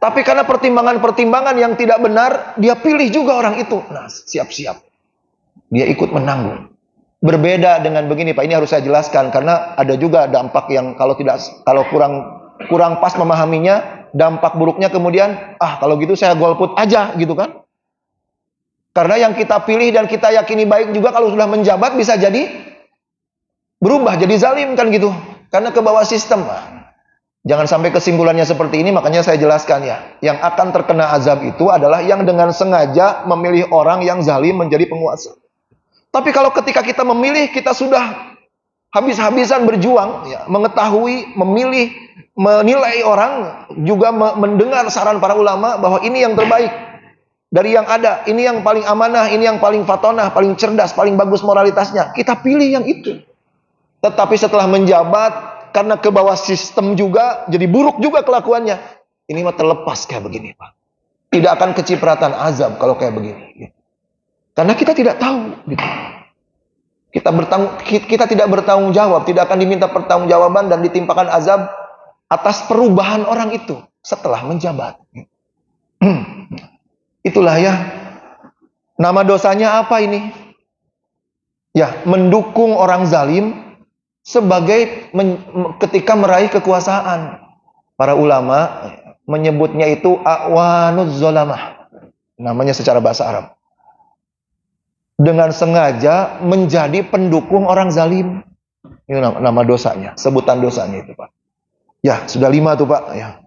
Tapi karena pertimbangan-pertimbangan yang tidak benar, dia pilih juga orang itu. Nah, siap-siap. Dia ikut menanggung. Berbeda dengan begini, Pak. Ini harus saya jelaskan karena ada juga dampak yang kalau kurang pas memahaminya, dampak buruknya kemudian, kalau gitu saya golput aja gitu kan. Karena yang kita pilih dan kita yakini baik juga kalau sudah menjabat bisa jadi berubah jadi zalim kan gitu. Karena ke bawah sistem. Jangan sampai kesimpulannya seperti ini, makanya saya jelaskan ya. Yang akan terkena azab itu adalah yang dengan sengaja memilih orang yang zalim menjadi penguasa. Tapi kalau ketika kita memilih, kita sudah habis-habisan berjuang, ya, mengetahui, memilih, menilai orang, juga mendengar saran para ulama bahwa ini yang terbaik dari yang ada, ini yang paling amanah, ini yang paling fatonah, paling cerdas, paling bagus moralitasnya. Kita pilih yang itu. Tetapi setelah menjabat, karena ke bawah sistem juga, jadi buruk juga kelakuannya. Ini mah terlepas kayak begini, Pak. Tidak akan kecipratan azab kalau kayak begini. Karena kita tidak tahu. Gitu. Kita tidak bertanggung jawab, tidak akan diminta pertanggungjawaban dan ditimpakan azab atas perubahan orang itu setelah menjabat. Itulah ya. Nama dosanya apa ini? Ya, mendukung orang zalim sebagai ketika meraih kekuasaan. Para ulama menyebutnya itu a'wanuz zolamah. Namanya secara bahasa Arab. Dengan sengaja menjadi pendukung orang zalim. Ini nama dosanya, sebutan dosanya itu, Pak. Ya, sudah 5 tuh, Pak. Ya.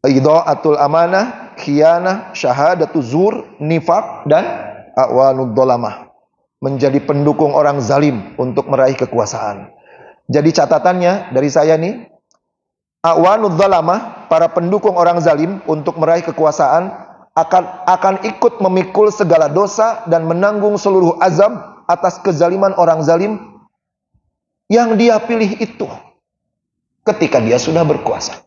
Idha'atul amanah, khianah, syahadatu zur, nifaq, dan a'wanud dolamah. Menjadi pendukung orang zalim untuk meraih kekuasaan. Jadi catatannya dari saya nih, a'wanud dolamah, para pendukung orang zalim untuk meraih kekuasaan, akan ikut memikul segala dosa dan menanggung seluruh azab atas kezaliman orang zalim yang dia pilih itu ketika dia sudah berkuasa.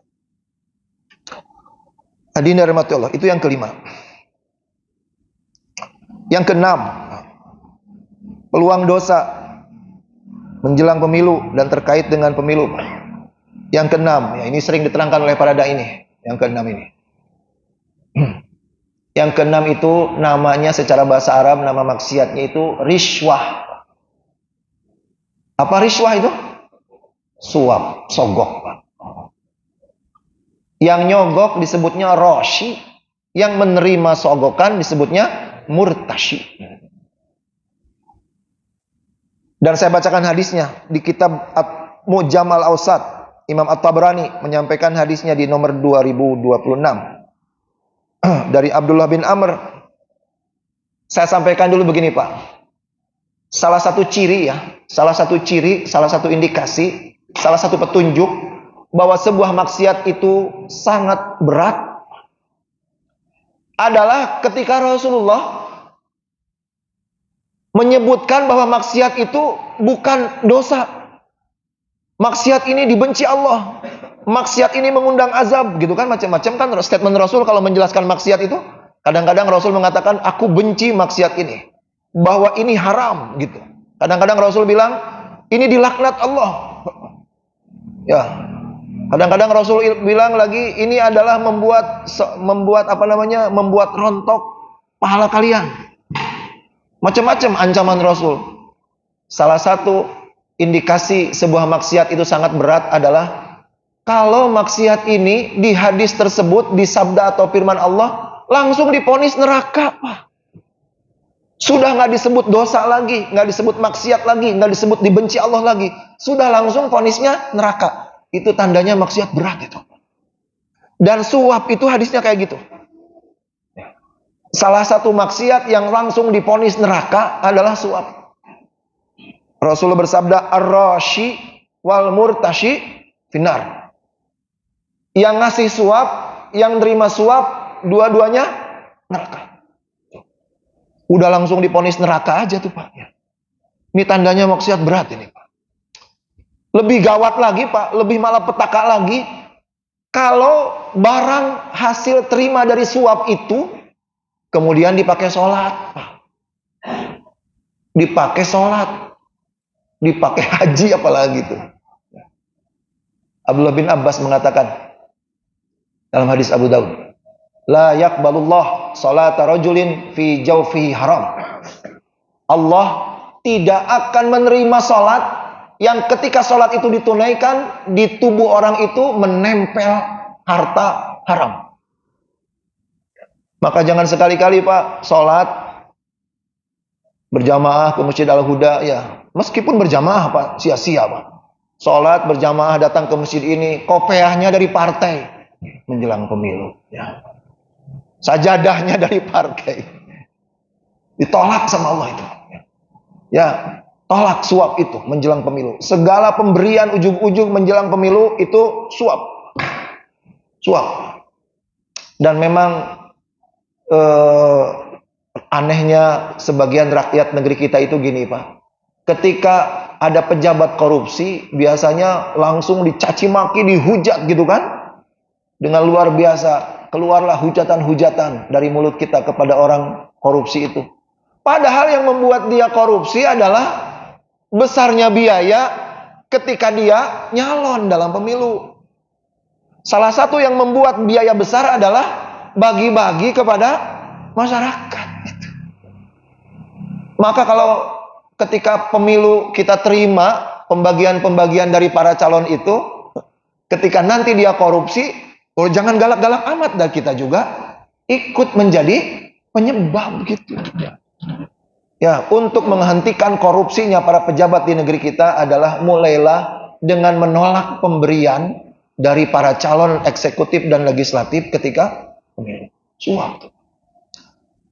Hadirin rahmati Allah, itu yang kelima. Yang keenam, peluang dosa menjelang pemilu dan terkait dengan pemilu. Yang keenam, ya ini sering diterangkan oleh para dai ini. Yang keenam ini. Yang keenam itu namanya secara bahasa Arab, nama maksiatnya itu riswah. Apa riswah itu? Suap, sogok. Yang nyogok disebutnya roshi, yang menerima sogokan disebutnya murtashi. Dan saya bacakan hadisnya di kitab Mu'jam al-Awsat. Imam At-Tabrani menyampaikan hadisnya di nomor 2026. Dari Abdullah bin Amr. Saya sampaikan dulu begini, Pak. Salah satu ciri, salah satu indikasi, salah satu petunjuk bahwa sebuah maksiat itu sangat berat adalah ketika Rasulullah menyebutkan bahwa maksiat itu bukan dosa. Maksiat ini dibenci Allah. Maksiat ini mengundang azab, gitu kan, macam-macam kan statement Rasul kalau menjelaskan maksiat itu. Kadang-kadang Rasul mengatakan, aku benci maksiat ini, bahwa ini haram, gitu. Kadang-kadang Rasul bilang, ini dilaknat Allah. Ya. Kadang-kadang Rasul bilang lagi, ini adalah membuat rontok pahala kalian. Macam-macam ancaman Rasul. Salah satu indikasi sebuah maksiat itu sangat berat adalah kalau maksiat ini di hadis tersebut, di sabda atau firman Allah, langsung divonis neraka, Pak. Sudah nggak disebut dosa lagi, nggak disebut maksiat lagi, nggak disebut dibenci Allah lagi. Sudah langsung vonisnya neraka. Itu tandanya maksiat berat itu. Dan suap itu hadisnya kayak gitu. Salah satu maksiat yang langsung divonis neraka adalah suap. Rasulullah bersabda, ar-rashi wal murtashi finar. Yang ngasih suap, yang terima suap, dua-duanya neraka. Udah langsung divonis neraka aja tuh Pak. Ini tandanya maksiat berat ini Pak. Lebih gawat lagi Pak, lebih malapetaka lagi. Kalau barang hasil terima dari suap itu, kemudian dipakai sholat Pak. Dipakai sholat. Dipakai haji apalagi tuh. Abdullah bin Abbas mengatakan dalam hadis Abu Daud, la yaqbalullah salata rajulin fi jawfihi haram. Allah tidak akan menerima salat yang ketika salat itu ditunaikan di tubuh orang itu menempel harta haram. Maka jangan sekali-kali Pak salat berjamaah ke Masjid Al-Huda ya. Meskipun berjamaah Pak, sia-sia Pak. Salat berjamaah datang ke masjid ini, kopiahnya dari partai menjelang pemilu ya. Sajadahnya dari partai. Ditolak sama Allah itu. Ya, tolak suap itu menjelang pemilu. Segala pemberian ujug-ujug menjelang pemilu itu suap. Suap. Dan memang anehnya sebagian rakyat negeri kita itu gini Pak. Ketika ada pejabat korupsi, biasanya langsung dicaci maki, dihujat gitu kan. Dengan luar biasa. Keluarlah hujatan-hujatan dari mulut kita kepada orang korupsi itu. Padahal yang membuat dia korupsi adalah besarnya biaya ketika dia nyalon dalam pemilu. Salah satu yang membuat biaya besar adalah bagi-bagi kepada masyarakat. Maka kalau ketika pemilu kita terima pembagian-pembagian dari para calon itu, ketika nanti dia korupsi, oh, jangan galak-galak amat, dan kita juga ikut menjadi penyebab gitu. Ya, untuk menghentikan korupsinya para pejabat di negeri kita adalah mulailah dengan menolak pemberian dari para calon eksekutif dan legislatif ketika pemilu. Suap.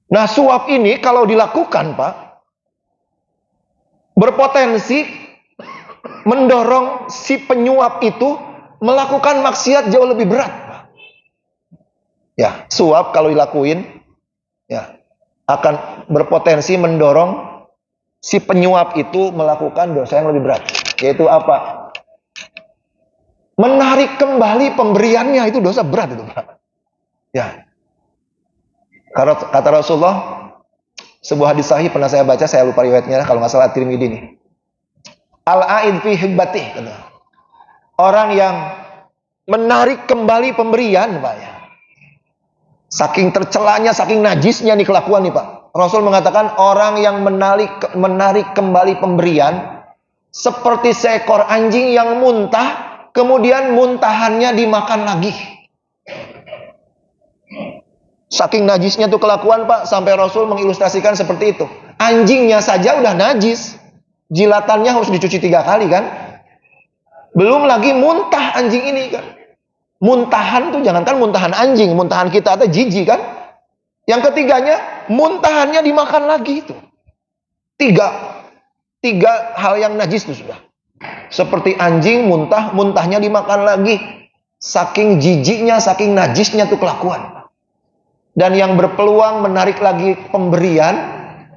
Nah, suap ini kalau dilakukan, Pak, berpotensi mendorong si penyuap itu melakukan maksiat jauh lebih berat. Ya, suap kalau dilakuin ya akan berpotensi mendorong si penyuap itu melakukan dosa yang lebih berat. Yaitu apa? Menarik kembali pemberiannya, itu dosa berat itu, Pak. Ya. Kata Rasulullah, sebuah hadis sahih pernah saya baca, saya lupa riwayatnya, kalau nggak salah Tirmidzi nih. Al-a'id fi hibbatih. Orang yang menarik kembali pemberian, Pak ya. Saking tercelanya, saking najisnya nih kelakuan nih Pak. Rasul mengatakan orang yang menarik kembali pemberian seperti seekor anjing yang muntah, kemudian muntahannya dimakan lagi. Saking najisnya tuh kelakuan Pak, sampai Rasul mengilustrasikan seperti itu. Anjingnya saja udah najis, jilatannya harus dicuci 3 kali kan. Belum lagi muntah anjing ini kan. Muntahan tuh jangankan muntahan anjing, muntahan kita ada jijik kan. Yang ketiganya, muntahannya dimakan lagi itu. Tiga hal yang najis itu sudah. Seperti anjing muntah, muntahnya dimakan lagi. Saking jijiknya, saking najisnya tuh kelakuan. Dan yang berpeluang menarik lagi pemberian,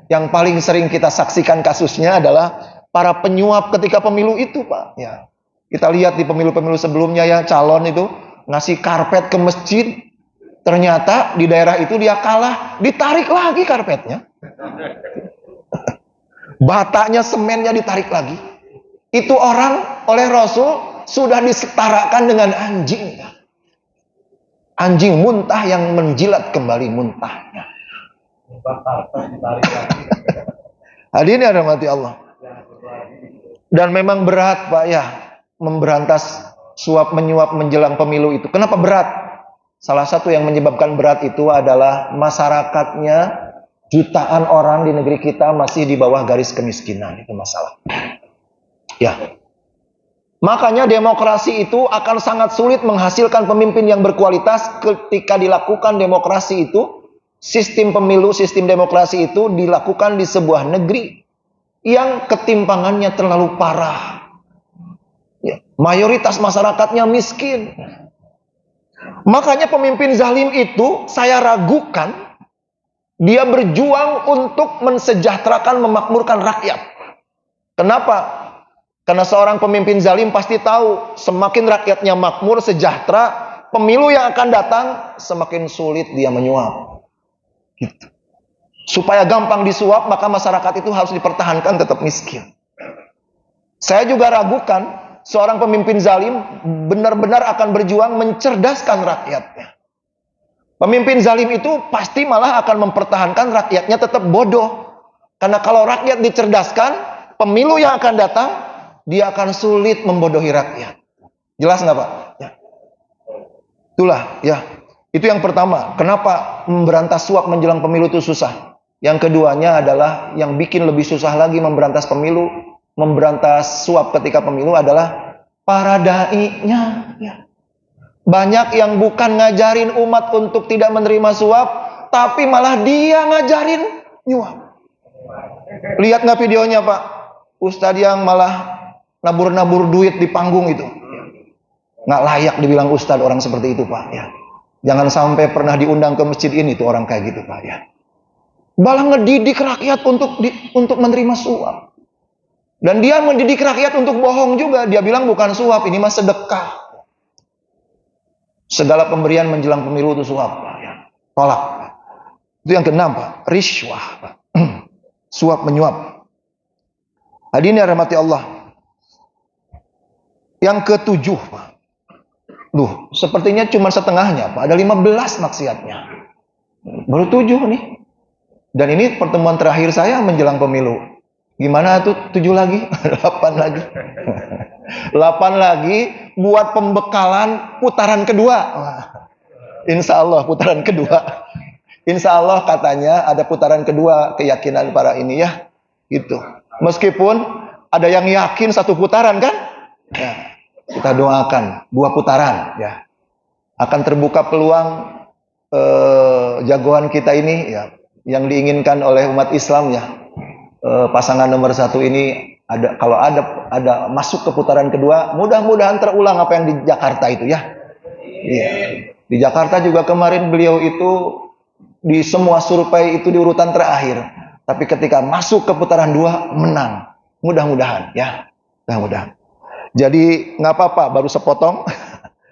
yang paling sering kita saksikan kasusnya adalah para penyuap ketika pemilu itu Pak. Ya. Kita lihat di pemilu-pemilu sebelumnya ya, calon itu ngasih karpet ke masjid, ternyata di daerah itu dia kalah, ditarik lagi karpetnya. Batanya, semennya ditarik lagi. Itu orang oleh Rasul sudah disetarakan dengan anjing. Anjing muntah yang menjilat kembali muntahnya. Hadirin yang dirahmati Allah. Dan memang berat Pak ya, memberantas suap menyuap menjelang pemilu itu. Kenapa berat? Salah satu yang menyebabkan berat itu adalah masyarakatnya Jutaan orang di negeri kita masih di bawah garis kemiskinan. Itu masalah. Ya. Makanya demokrasi itu akan sangat sulit menghasilkan pemimpin yang berkualitas ketika dilakukan demokrasi itu. Sistem pemilu, sistem demokrasi itu dilakukan di sebuah negeri yang ketimpangannya terlalu parah. Ya. Mayoritas masyarakatnya miskin. Makanya pemimpin zalim itu saya ragukan dia berjuang untuk mensejahterakan, memakmurkan rakyat. Kenapa? Karena seorang pemimpin zalim pasti tahu semakin rakyatnya makmur, sejahtera, pemilu yang akan datang semakin sulit dia menyuap. Gitu. Supaya gampang disuap, maka masyarakat itu harus dipertahankan tetap miskin. Saya juga ragukan seorang pemimpin zalim benar-benar akan berjuang mencerdaskan rakyatnya. Pemimpin zalim itu pasti malah akan mempertahankan rakyatnya tetap bodoh. Karena kalau rakyat dicerdaskan, pemilu yang akan datang, dia akan sulit membodohi rakyat. Jelas nggak Pak? Ya. Itulah ya. Itu yang pertama. Kenapa memberantas suap menjelang pemilu itu susah? Yang keduanya adalah yang bikin lebih susah lagi memberantas pemilu, memberantas suap ketika pemilu adalah para dai-nya. Ya. Banyak yang bukan ngajarin umat untuk tidak menerima suap, tapi malah dia ngajarin nyuap. Lihat nggak videonya Pak? Ustadz yang malah nabur-nabur duit di panggung itu. Nggak layak dibilang ustadz orang seperti itu Pak. Ya. Jangan sampai pernah diundang ke masjid ini tuh orang kayak gitu Pak. Ya. Malah ngedidik rakyat untuk menerima suap. Dan dia mendidik rakyat untuk bohong juga. Dia bilang bukan suap, ini mah sedekah. Segala pemberian menjelang pemilu itu suap Pak. Ya. Tolak Pak. Itu yang keenam Pak. Riswah Pak. Suap menyuap. Hadirin rahmati Allah. Yang ketujuh Pak. Sepertinya cuma setengahnya Pak. Ada 15 maksiatnya. Baru 7 nih. Dan ini pertemuan terakhir saya menjelang pemilu. Gimana tuh 7 lagi? 8 lagi. 8 lagi buat pembekalan putaran kedua. Insya Allah putaran kedua. Insya Allah katanya ada putaran kedua, keyakinan para ini ya. Gitu. Meskipun ada yang yakin 1 putaran kan? Ya. Kita doakan 2 putaran ya. Akan terbuka peluang jagoan kita ini ya, yang diinginkan oleh umat Islam ya. Pasangan nomor 1 ini kalau ada masuk ke putaran kedua, mudah-mudahan terulang apa yang di Jakarta itu ya. Iya. Di Jakarta juga kemarin beliau itu di semua survei itu di urutan terakhir. Tapi ketika masuk ke putaran 2 menang. Mudah-mudahan ya. Mudah-mudahan. Jadi nggak apa-apa, baru sepotong,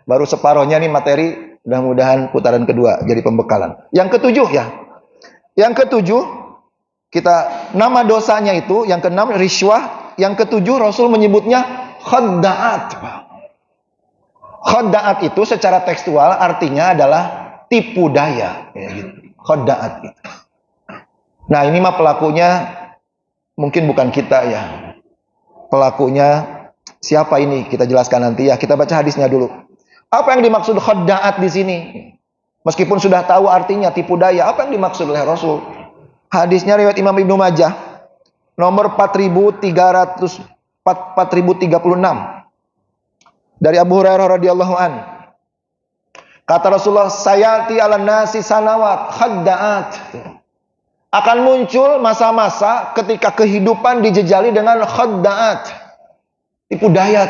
baru separohnya nih materi. Mudah-mudahan putaran kedua jadi pembekalan. Yang ketujuh ya. Yang ketujuh, kita nama dosanya itu, yang keenam riswah, yang ketujuh Rasul menyebutnya khadda'at. Khadda'at itu secara tekstual artinya adalah tipu daya. Ya, gitu. Khadda'at itu. Nah ini mah pelakunya mungkin bukan kita ya. Pelakunya siapa ini? Kita jelaskan nanti ya. Kita baca hadisnya dulu. Apa yang dimaksud khadda'at di sini? Meskipun sudah tahu artinya tipu daya, apa yang dimaksud oleh Rasul? Hadisnya riwayat Imam Ibnu Majah nomor 4036 dari Abu Hurairah radhiyallahu an. Kata Rasulullah, sayati ala nasi sanawat khadda'at. Akan muncul masa-masa ketika kehidupan dijejali dengan khadda'at. Tipu daya.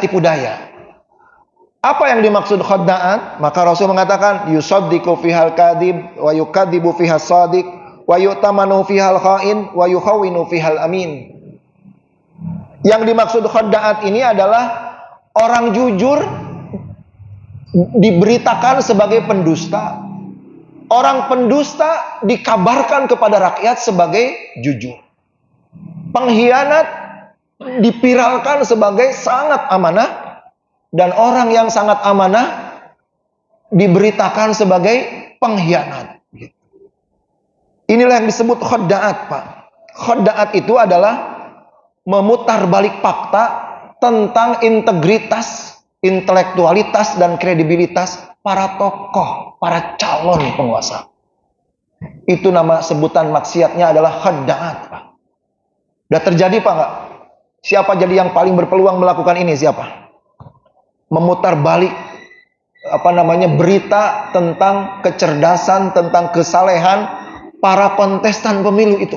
Apa yang dimaksud khadda'at? Maka Rasul mengatakan yusaddiqu fihal kadhib wa yukadzibu fihas shadiq wa yu'tamanu fihal kha'in wa yukhawinu fihal amin. Yang dimaksud khadda'at ini adalah orang jujur diberitakan sebagai pendusta. Orang pendusta dikabarkan kepada rakyat sebagai jujur. Pengkhianat dipiralkan sebagai sangat amanah. Dan orang yang sangat amanah diberitakan sebagai pengkhianat. Inilah yang disebut khadda'at, Pak. Khadda'at itu adalah memutar balik fakta tentang integritas, intelektualitas, dan kredibilitas para tokoh, para calon penguasa. Itu nama sebutan maksiatnya adalah khadda'at, Pak. Udah terjadi Pak nggak? Siapa jadi yang paling berpeluang melakukan ini? Siapa? Memutar balik berita tentang kecerdasan, tentang kesalehan para kontestan pemilu itu.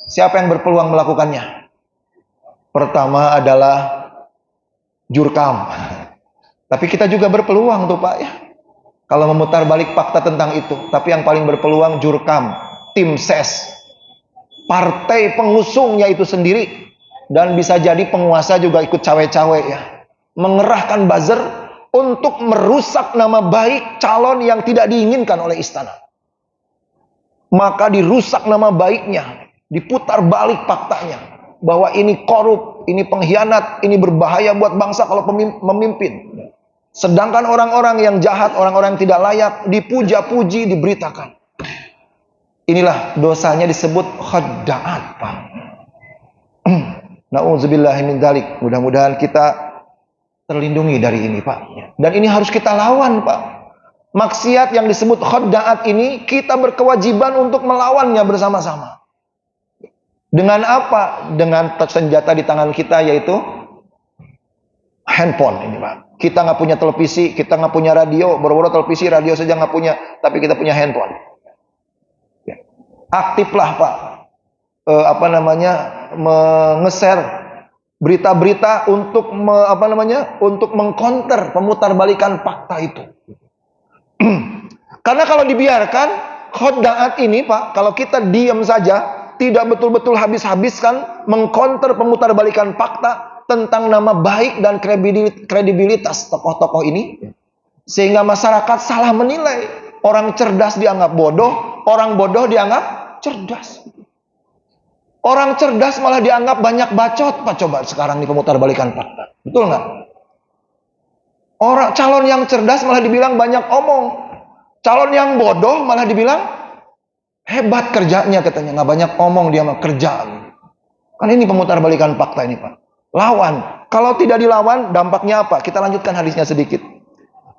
Siapa yang berpeluang melakukannya? Pertama adalah Jurkam. Tapi kita juga berpeluang tuh Pak ya. Kalau memutar balik fakta tentang itu. Tapi yang paling berpeluang Jurkam, tim ses, partai pengusungnya itu sendiri. Dan bisa jadi penguasa juga ikut cawe-cawe ya. Mengerahkan buzzer untuk merusak nama baik calon yang tidak diinginkan oleh istana. Maka dirusak nama baiknya. Diputar balik faktanya. Bahwa ini korup, ini pengkhianat, ini berbahaya buat bangsa kalau memimpin. Sedangkan orang-orang yang jahat, orang-orang yang tidak layak, dipuja-puji, diberitakan. Inilah dosanya disebut khadda'at, Pak. Na'udzubillahi min dzalik. Mudah-mudahan kita terlindungi dari ini, Pak. Dan ini harus kita lawan, Pak. Maksiat yang disebut khadda'at ini, kita berkewajiban untuk melawannya bersama-sama. Dengan apa? Dengan senjata di tangan kita, yaitu handphone ini, Pak. Kita nggak punya televisi, kita nggak punya radio, boro-boro televisi, radio saja nggak punya, tapi kita punya handphone. Ya. Aktiflah Pak, nge-share berita-berita untuk untuk mengcounter pemutarbalikan fakta itu. Karena kalau dibiarkan khadda'at ini Pak, kalau kita diam saja, tidak betul-betul habis-habiskan mengcounter pemutarbalikan fakta tentang nama baik dan kredibilitas tokoh-tokoh ini, sehingga masyarakat salah menilai. Orang cerdas dianggap bodoh, orang bodoh dianggap cerdas. Orang cerdas malah dianggap banyak bacot, Pak. Coba sekarang nih pemutarbalikan fakta. Betul nggak? Orang calon yang cerdas malah dibilang banyak omong. Calon yang bodoh malah dibilang hebat kerjanya, katanya. Nggak banyak omong, dia mah kerjaan. Kan ini pemutarbalikan fakta ini, Pak. Lawan. Kalau tidak dilawan, dampaknya apa? Kita lanjutkan hadisnya sedikit.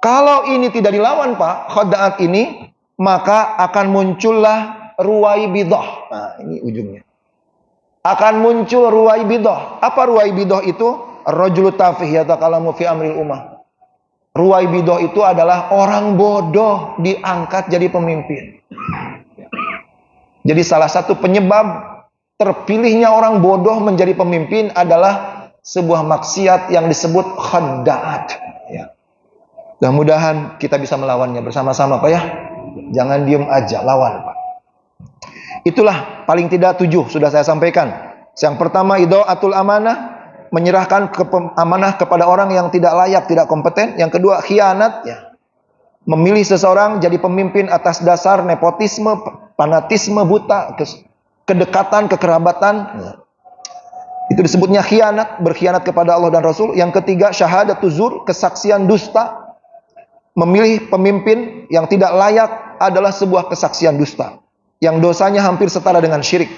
Kalau ini tidak dilawan, Pak, khadda'at ini, maka akan muncullah ruwaibidah. Nah, ini ujungnya. Akan muncul ruwaibidah. Apa ruwaibidah itu? Rajulu tafih yatakalamu fi amril ummah. Ruwaibidah itu adalah orang bodoh diangkat jadi pemimpin. Jadi salah satu penyebab terpilihnya orang bodoh menjadi pemimpin adalah sebuah maksiat yang disebut khadda'at. Ya. Mudah-mudahan kita bisa melawannya bersama-sama, Pak ya. Jangan diem aja, lawan, Pak. Itulah paling tidak 7 sudah saya sampaikan. Yang pertama, idha'atul amanah, menyerahkan amanah kepada orang yang tidak layak, tidak kompeten. Yang kedua, khianat, ya. Memilih seseorang jadi pemimpin atas dasar nepotisme, fanatisme buta, kedekatan, kekerabatan. Ya. Itu disebutnya khianat, berkhianat kepada Allah dan Rasul. Yang ketiga, syahadat tuzur, kesaksian dusta. Memilih pemimpin yang tidak layak adalah sebuah kesaksian dusta, yang dosanya hampir setara dengan syirik.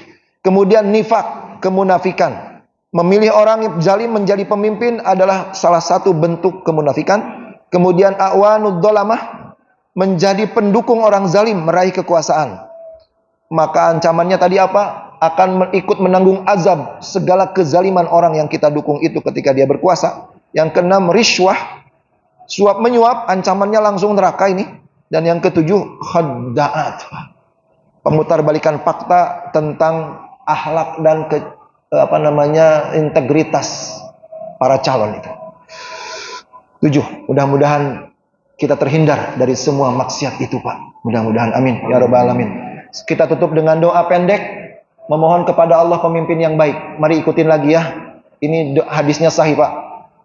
Kemudian nifak, kemunafikan. Memilih orang yang zalim menjadi pemimpin adalah salah satu bentuk kemunafikan. Kemudian a'wanud dolamah, menjadi pendukung orang zalim meraih kekuasaan. Maka ancamannya tadi apa? Akan ikut menanggung azab segala kezaliman orang yang kita dukung itu ketika dia berkuasa. Yang keenam, riswah, suap menyuap, ancamannya langsung neraka ini. Dan yang ketujuh, khadda'at, pemutarbalikan fakta tentang akhlak dan integritas para calon itu. 7. Mudah-mudahan kita terhindar dari semua maksiat itu, Pak. Mudah-mudahan, amin ya rabbal alamin. Kita tutup dengan doa pendek, memohon kepada Allah pemimpin yang baik. Mari ikutin lagi ya. Ini hadisnya sahih, Pak.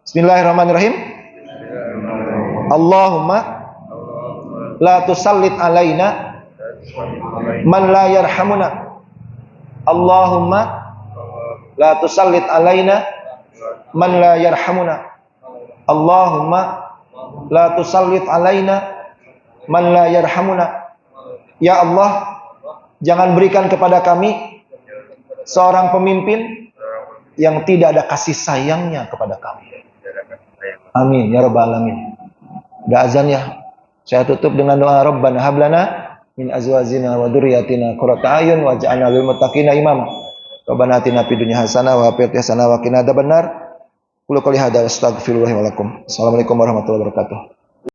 Bismillahirrahmanirrahim. Allahumma la tusallit alaina man la yarhamuna. Allahumma la tusallit alaina man la yarhamuna. Allahumma la tusallit alaina man la yarhamuna. Ya Allah, jangan berikan kepada kami seorang pemimpin yang tidak ada kasih sayangnya kepada kami. Amin ya rabbal alamin. Udah azan ya. Saya tutup dengan doa Rabbana hablana min azwajina wa dzurriyyatina qurrata a'yun waj'alna lil muttaqina imama. Rabbana atina fid dunya hasanah wa fil akhirati hasanah wa qina adzabannar. Qul qouli hadza astaghfirullah wa lakum. Assalamualaikum warahmatullahi wabarakatuh.